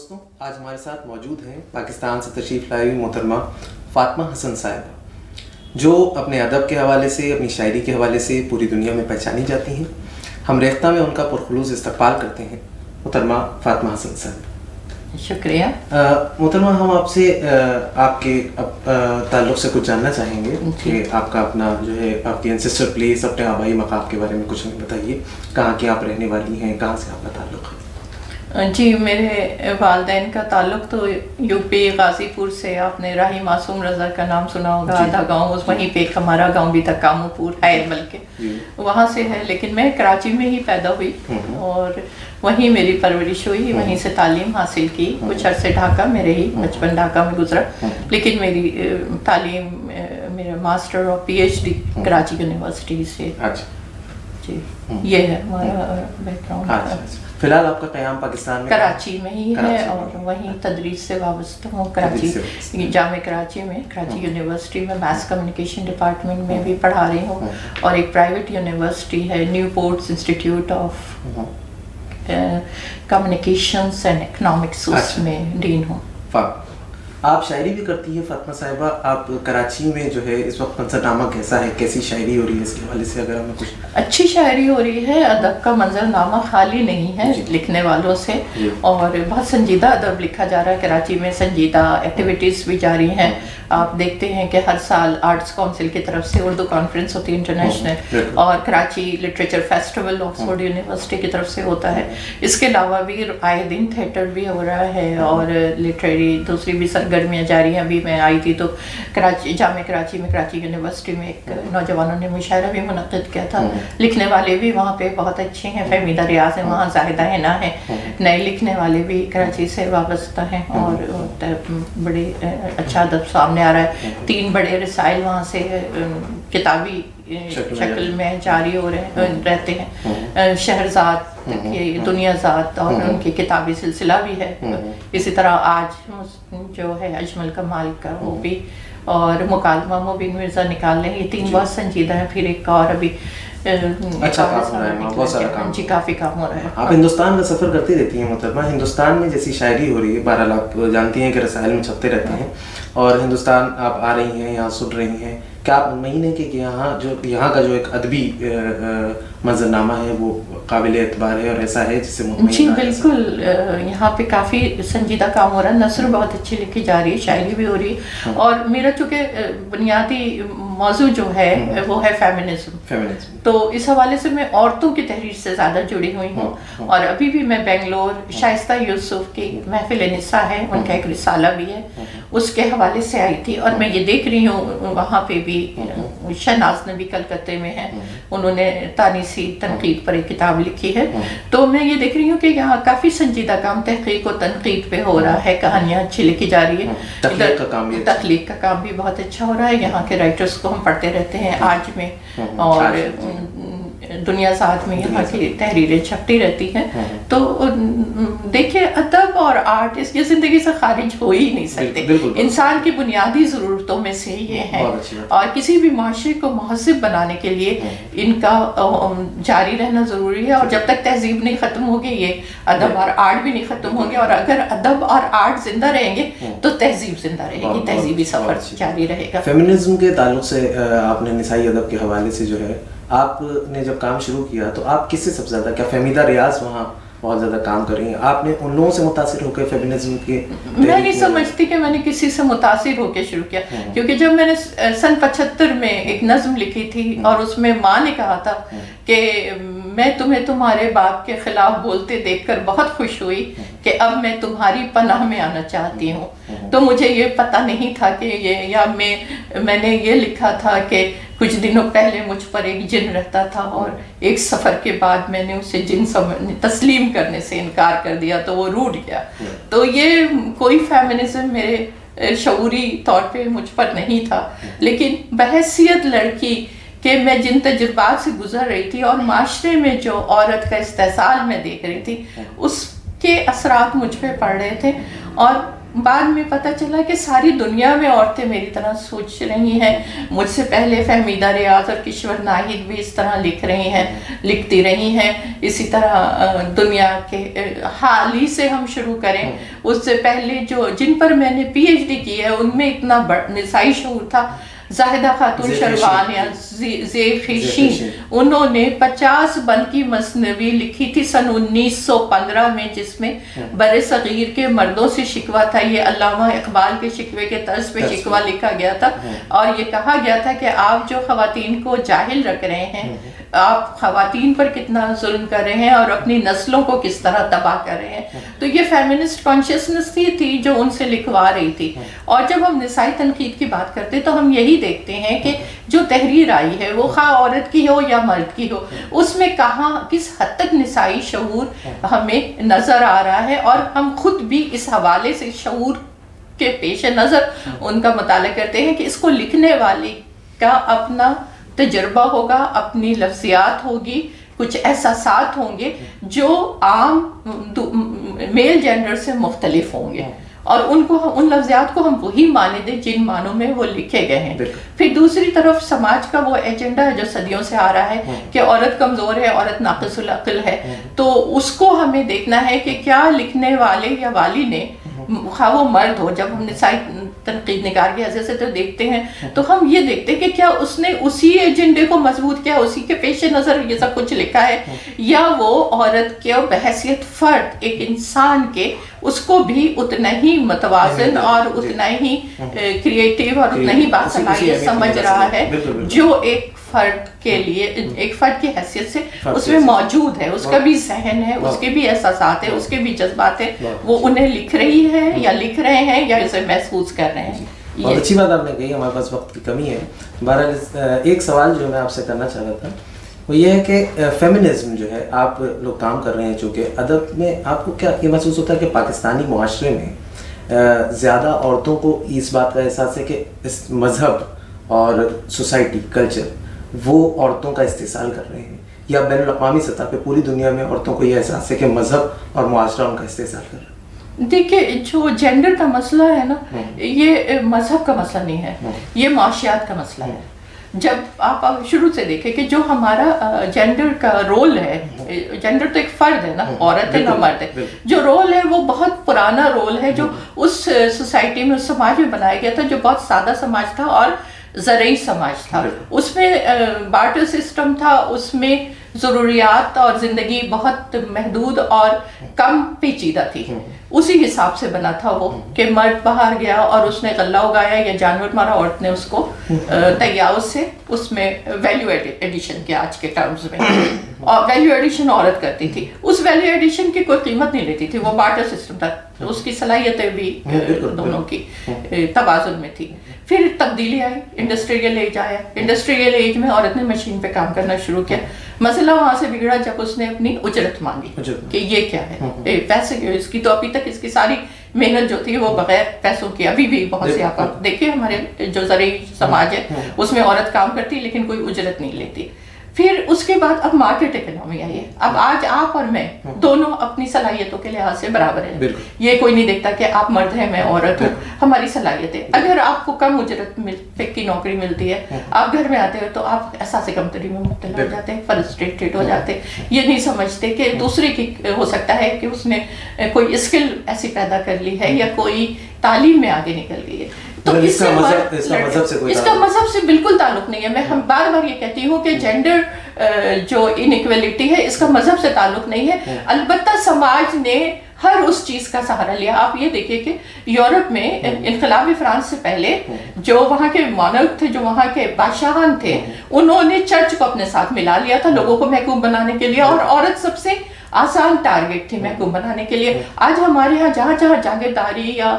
دوستوں، آج ہمارے ساتھ موجود ہیں پاکستان سے تشریف لائی ہوئی محترمہ فاطمہ حسن صاحبہ، جو اپنے ادب کے حوالے سے، اپنی شاعری کے حوالے سے پوری دنیا میں پہچانی جاتی ہیں۔ ہم ریختہ میں ان کا پرخلوص استقبال کرتے ہیں۔ محترمہ فاطمہ حسن صاحب، شکریہ۔ محترمہ، ہم آپ سے آپ کے تعلق سے کچھ جاننا چاہیں گے کہ آپ کا اپنا جو ہے آپ کی انسسٹر پلیس، اپنے آبائی مقام کے بارے میں کچھ ہمیں بتائیے۔ کہاں کی آپ رہنے والی ہیں، کہاں سے آپ کا تعلق ہے؟ جی، میرے والدین کا تعلق تو یو پی غازی پور سے، آپ نے راہی معصوم رضا کا نام سنا ہوگا، آدھا گاؤں وہیں پہ ہمارا گاؤں بھی تھا، کامو پور ہے بلکہ وہاں سے ہے، لیکن میں کراچی میں ہی پیدا ہوئی اور وہیں میری پرورش ہوئی، وہیں سے تعلیم حاصل کی۔ کچھ عرصے ڈھاکہ میں رہی، بچپن ڈھاکہ میں گزرا، لیکن میری تعلیم، میرا ماسٹر اور P H D Karachi university سے۔ جی، یہ ہے ہمارا بیک گراؤنڈ۔ فی الحال آپ کا قیام پاکستان میں کراچی میں ہی ہے اور وہیں تدریس سے وابستہ ہوں، کراچی جامع کراچی میں، کراچی یونیورسٹی میں میس کمیونیکیشن ڈپارٹمنٹ میں بھی پڑھا رہی ہوں، اور ایک پرائیویٹ یونیورسٹی ہے new ports institute of communications and economics, اس میں ڈین ہوں۔ آپ شاعری بھی کرتی ہیں فاطمہ صاحبہ، آپ کراچی میں جو ہے اس وقت منظرنامہ کیسا ہے، کیسی شاعری ہو رہی ہے، اس کے حوالے سے اگر ہمیں کچھ؟ اچھی شاعری ہو رہی ہے، ادب کا منظرنامہ خالی نہیں ہے لکھنے والوں سے، اور بہت سنجیدہ ادب لکھا جا رہا ہے کراچی میں، سنجیدہ ایکٹیویٹیز بھی جاری ہیں۔ آپ دیکھتے ہیں کہ ہر سال آرٹس کونسل کی طرف سے اردو کانفرنس ہوتی ہے انٹرنیشنل، اور Karachi literature festival Oxford university کی طرف سے ہوتا ہے۔ اس کے علاوہ بھی آئے دن تھیٹر بھی ہو رہا ہے، اور لٹریری دوسری بھی سرگرمیاں جاری ہیں۔ ابھی میں آئی تھی تو کراچی جامع کراچی میں، کراچی یونیورسٹی میں ایک نوجوانوں نے مشاعرہ بھی منعقد کیا تھا۔ لکھنے والے بھی وہاں پہ بہت اچھے ہیں، فہمیدہ ریاض ہے وہاں، زاہدہ حنا ہے، نئے لکھنے والے بھی کراچی سے وابستہ ہیں، اور بڑے اچھا ادب سامنے آ رہا ہے۔ 3 بڑے رسائل وہاں سے کتابی شکل میں جاری ہو رہتے ہیں، شہرزاد تک یہ دنیا ذات، اور ان کی کتابی سلسلہ بھی ہے۔ اسی طرح آج جو ہے اجمل کمال کا وہ بھی، اور مکالمہ مبین مرزا نکال لیں، یہ 3 بہت سنجیدہ ہیں۔ پھر ایک اور ابھی اچھا کام ہو رہا ہے، بہت سارا کام، جی کافی کام ہو رہا ہے۔ آپ ہندوستان کا سفر کرتی رہتی ہیں محترمہ، ہندوستان میں جیسی شاعری ہو رہی ہے، بہرحال آپ جانتی ہیں کہ رسائل میں چھپتے رہتے ہیں، اور ہندوستان آپ آ رہی ہیں، یہاں سن رہی ہیں، کیا آپ مطمئن ہیں کہ یہاں کا جو ایک ادبی منظرنامہ ہے وہ قابل اعتبار ہے اور ایسا ہے جس سے مطمئن؟ جی بالکل، یہاں پہ کافی سنجیدہ کام ہو رہا ہے، نثر بہت اچھی لکھی جا رہی ہے، شاعری بھی ہو رہی ہے، اور میرا چونکہ بنیادی موضوع جو ہے وہ ہے فیمنزم، تو اس حوالے سے میں عورتوں کی تحریر سے زیادہ جڑی ہوئی ہوں، اور ابھی بھی میں بنگلور شائستہ یوسف کی محفل نساء ہے، ان کا ایک رسالہ بھی ہے، اس کے حوالے سے آئی تھی، اور میں یہ دیکھ رہی ہوں وہاں پہ بھی شہناز نبی کلکتے میں ہیں، انہوں نے تانیسی تنقید پر ایک کتاب لکھی ہے، تو میں یہ دیکھ رہی ہوں کہ یہاں کافی سنجیدہ کام تحقیق و تنقید پہ ہو رہا ہے، کہانیاں اچھی لکھی جا رہی ہے، تخلیق کا کام بھی بہت اچھا ہو رہا ہے۔ یہاں کے رائٹرز کو ہم پڑھتے رہتے ہیں، آج میں اور دنیا ذات میں یہاں کی تحریریں چھپتی رہتی ہیں، تو دیکھیں ادب اور آرٹ اس کی زندگی سے خارج ہو ہی نہیں سکتے، انسان کی بنیادی ضرورتوں میں سے یہ ہیں، اور کسی بھی معاشرے کو مہذب بنانے کے لیے ان کا جاری رہنا ضروری ہے، اور جب تک تہذیب نہیں ختم ہوگی یہ ادب اور آرٹ بھی نہیں ختم ہوں گے، اور اگر ادب اور آرٹ زندہ رہیں گے تو تہذیب زندہ رہے گی، تہذیبی سفر جاری رہے گا۔ فیمنزم کے تعلق سے آپ نے نسائی ادب کے حوالے سے جو ہے آپ نے جب کام شروع کیا تو آپ کس سے سب سے زیادہ، کیا فہمیدہ ریاض وہاں بہت زیادہ کام کر رہی ہیں، آپ نے ان لوگوں سے متاثر ہو کے فیمنزم کے؟ میں نہیں سمجھتی کہ میں نے کسی سے متاثر ہو کے شروع کیا، کیونکہ جب میں نے سن 75 میں ایک نظم لکھی تھی، اور اس میں ماں نے کہا تھا کہ میں تمہیں تمہارے باپ کے خلاف بولتے دیکھ کر بہت خوش ہوئی کہ اب میں تمہاری پناہ میں آنا چاہتی ہوں، تو مجھے یہ پتہ نہیں تھا کہ یہ، یا میں نے یہ لکھا تھا کہ کچھ دنوں پہلے مجھ پر ایک جن رہتا تھا، اور ایک سفر کے بعد میں نے اسے جن تسلیم کرنے سے انکار کر دیا تو وہ روٹ گیا۔ تو یہ کوئی فیمنزم میرے شعوری طور پہ مجھ پر نہیں تھا، لیکن بحیثیت لڑکی کہ میں جن تجربات سے گزر رہی تھی اور معاشرے میں جو عورت کا استحصال میں دیکھ رہی تھی، اس کے اثرات مجھ پہ پڑ رہے تھے، اور بعد میں پتہ چلا کہ ساری دنیا میں عورتیں میری طرح سوچ رہی ہیں. مجھ سے پہلے فہمیدہ ریاض اور کشور ناہید بھی اس طرح لکھ رہی ہیں, لکھتی رہی ہیں. اسی طرح دنیا کے حال ہی سے ہم شروع کریں, اس سے پہلے جن پر میں نے پی ایچ ڈی کی ہے ان میں اتنا نسائی شعور تھا. زاہدہ خاتون شروان یا زیخیشین, انہوں نے 50 بند کی مثنوی لکھی تھی سن 1915 میں, جس میں بر صغیر کے مردوں سے شکوہ تھا. یہ علامہ اقبال کے شکوے کے طرز پہ شکوہ لکھا گیا تھا, اور یہ کہا گیا تھا کہ آپ جو خواتین کو جاہل رکھ رہے ہیں, آپ خواتین پر کتنا ظلم کر رہے ہیں اور اپنی نسلوں کو کس طرح تباہ کر رہے ہیں. تو یہ فیمنسٹ کانشیسنس تھی جو ان سے لکھوا رہی تھی. اور جب ہم نسائی تنقید کی بات کرتے تو ہم یہی دیکھتے ہیں کہ جو تحریر آئی ہے وہ خواہ عورت کی ہو یا مرد کی ہو, اس میں کہاں کس حد تک نسائی شعور ہمیں نظر آ رہا ہے, اور ہم خود بھی اس حوالے سے شعور کے پیش نظر ان کا مطالعہ کرتے ہیں کہ اس کو لکھنے والی کا اپنا تجربہ ہوگا, اپنی لفظیات ہوگی, کچھ احساسات ہوں گے جو عام میل جینڈر سے مختلف ہوں گے, اور ان لفظیات کو ہم وہی معنی دیں جن معنوں میں وہ لکھے گئے ہیں. پھر دوسری طرف سماج کا وہ ایجنڈا ہے جو صدیوں سے آ رہا ہے کہ عورت کمزور ہے, عورت ناقص العقل ہے, تو اس کو ہمیں دیکھنا ہے کہ کیا لکھنے والے یا والی نے, خواہ وہ مرد ہو, جب ہم نسائی تنقید نگار کی حیثیت سے تو دیکھتے ہیں تو ہم یہ دیکھتے ہیں کہ کیا اس نے اسی ایجنڈے کو مضبوط کیا, اسی کے پیش نظر یہ سب کچھ لکھا ہے, یا وہ عورت کے بحیثیت فرد ایک انسان کے اس کو بھی اتنا ہی متوازن اور اتنا ہی کریٹیو اور اتنا ہی باصلاحیت سمجھ رہا ہے جو ایک فرد کے لیے, ایک فرد کی حیثیت سے اس میں موجود ہے. اس کا بھی ذہن ہے, اس کے بھی احساسات ہیں, اس کے بھی جذبات ہیں, وہ انہیں لکھ رہی ہے یا لکھ رہے ہیں یا اسے محسوس کر رہے ہیں. بہت اچھی بات آپ نے کہی, ہمارے پاس وقت کی کمی ہے. بہرحال ایک سوال جو میں آپ سے کرنا چاہ رہا تھا وہ یہ ہے کہ فیمنزم جو ہے آپ لوگ کام کر رہے ہیں, چونکہ ادب میں آپ کو کیا یہ محسوس ہوتا ہے کہ پاکستانی معاشرے میں زیادہ عورتوں کو اس بات کا احساس ہے کہ اس مذہب اور سوسائٹی کلچر وہ عورتوں کا استحصال کر رہے ہیں, یا بین الاقوامی سطح پہ پوری دنیا میں عورتوں کو یہ احساس ہے کہ مذہب اور معاشرہ ان کا استحصال کر رہا ہے؟ دیکھیے, جو جینڈر کا مسئلہ ہے نا, یہ مذہب کا مسئلہ نہیں ہے, یہ معاشیات کا مسئلہ ہے. جب آپ شروع سے دیکھیں کہ جو ہمارا جینڈر کا رول ہے, جینڈر تو ایک فرد ہے نا, عورت ہے نہ مرد ہے, جو رول ہے وہ بہت پرانا رول ہے جو اس سوسائٹی میں, اس سماج میں بنایا گیا تھا جو بہت سادہ سماج تھا اور زرعی سماج تھا. اس میں بارٹر سسٹم تھا, اس میں ضروریات اور زندگی بہت محدود اور کم پیچیدہ تھی. اسی حساب سے بنا تھا وہ کہ مرد باہر گیا اور اس نے غلہ اگایا یا جانور مارا, عورت نے اس کو تیاؤ سے اس میں ویلیو ایڈیشن کیا آج کے ٹرمز میں, اور ویلیو ایڈیشن عورت کرتی تھی. اس ویلیو ایڈیشن کی کوئی قیمت نہیں لیتی تھی, وہ بارٹر سسٹم تھا, اس کی صلاحیتیں بھی دونوں کی توازن میں تھی. پھر تبدیلی آئی, انڈسٹریل ایج آیا, انڈسٹریل ایج میں عورت نے مشین پہ کام کرنا شروع کیا. مسئلہ وہاں سے بگڑا جب اس نے اپنی اجرت مانگی کہ یہ کیا ہے, پیسے, اس کی تو ابھی تک اس کی ساری محنت جو تھی وہ بغیر پیسوں کی, ابھی بھی بہت سے آپ دیکھیں ہمارے جو زرعی سماج ہے اس میں عورت کام کرتی لیکن کوئی اجرت نہیں لیتی. پھر اس کے بعد اب مارکیٹ اکنامی آئی ہے. اب آج آپ اور میں دونوں اپنی صلاحیتوں کے لحاظ سے برابر ہیں. یہ کوئی نہیں دیکھتا کہ آپ مرد ہیں میں عورت ہوں, ہماری صلاحیت ہے. اگر آپ کو کم اجرت کی نوکری ملتی ہے, آپ گھر میں آتے ہو تو آپ احساس کمتری میں مبتلا ہو جاتے ہیں, فرسٹریٹڈ ہو جاتے ہیں, یہ نہیں سمجھتے کہ دوسرے کی ہو سکتا ہے کہ اس نے کوئی اسکل ایسی پیدا کر لی ہے یا کوئی تعلیم میں آگے نکل گئی ہے. تو اس کا مذہب سے بالکل تعلق نہیں ہے. میں بار بار یہ کہتی ہوں کہ جینڈر جو انیکویلٹی ہے اس کا مذہب سے تعلق نہیں ہے. البتہ سماج نے ہر اس چیز کا سہارا لیا. آپ یہ دیکھیں کہ یورپ میں انقلاب فرانس سے پہلے جو وہاں کے مونارک تھے, جو وہاں کے بادشاہان تھے, انہوں نے چرچ کو اپنے ساتھ ملا لیا تھا لوگوں کو محکوم بنانے کے لیے, اور عورت سب سے آسان ٹارگٹ تھی محکوم بنانے کے لیے. آج ہمارے ہاں جہاں جہاں جاگیرداری یا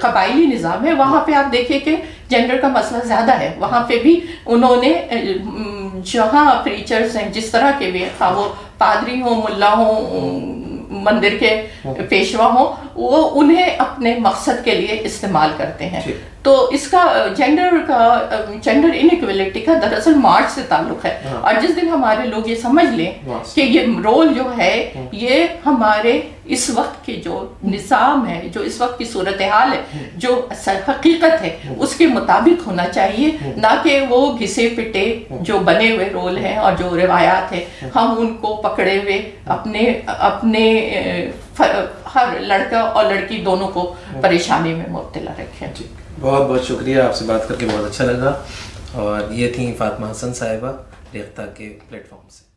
قبائلی نظام ہے وہاں پہ آپ دیکھیں کہ جینڈر کا مسئلہ زیادہ ہے. وہاں پہ بھی انہوں نے جہاں پریچرز ہیں جس طرح کے بھی, خواہ وہ پادری ہوں, ملا ہوں, مندر کے پیشوا ہوں, وہ انہیں اپنے مقصد کے لیے استعمال کرتے ہیں. تو اس کا جینڈر انیکویلٹی کا دراصل مارچ سے تعلق ہے. اور جس دن ہمارے لوگ یہ سمجھ لیں کہ یہ رول جو ہے یہ ہمارے اس وقت کے جو نظام ہے, جو اس وقت کی صورتحال ہے, جو حقیقت ہے, اس کے مطابق ہونا چاہیے, نہ کہ وہ گھسے پٹے جو بنے ہوئے رول ہیں اور جو روایات ہیں ہم ان کو پکڑے ہوئے اپنے ہر لڑکا اور لڑکی دونوں کو پریشانی میں مبتلا رکھیں. بہت بہت شکریہ, آپ سے بات کر کے بہت اچھا لگا. اور یہ تھیں فاطمہ حسن صاحبہ ریختہ کے پلیٹ فارم سے.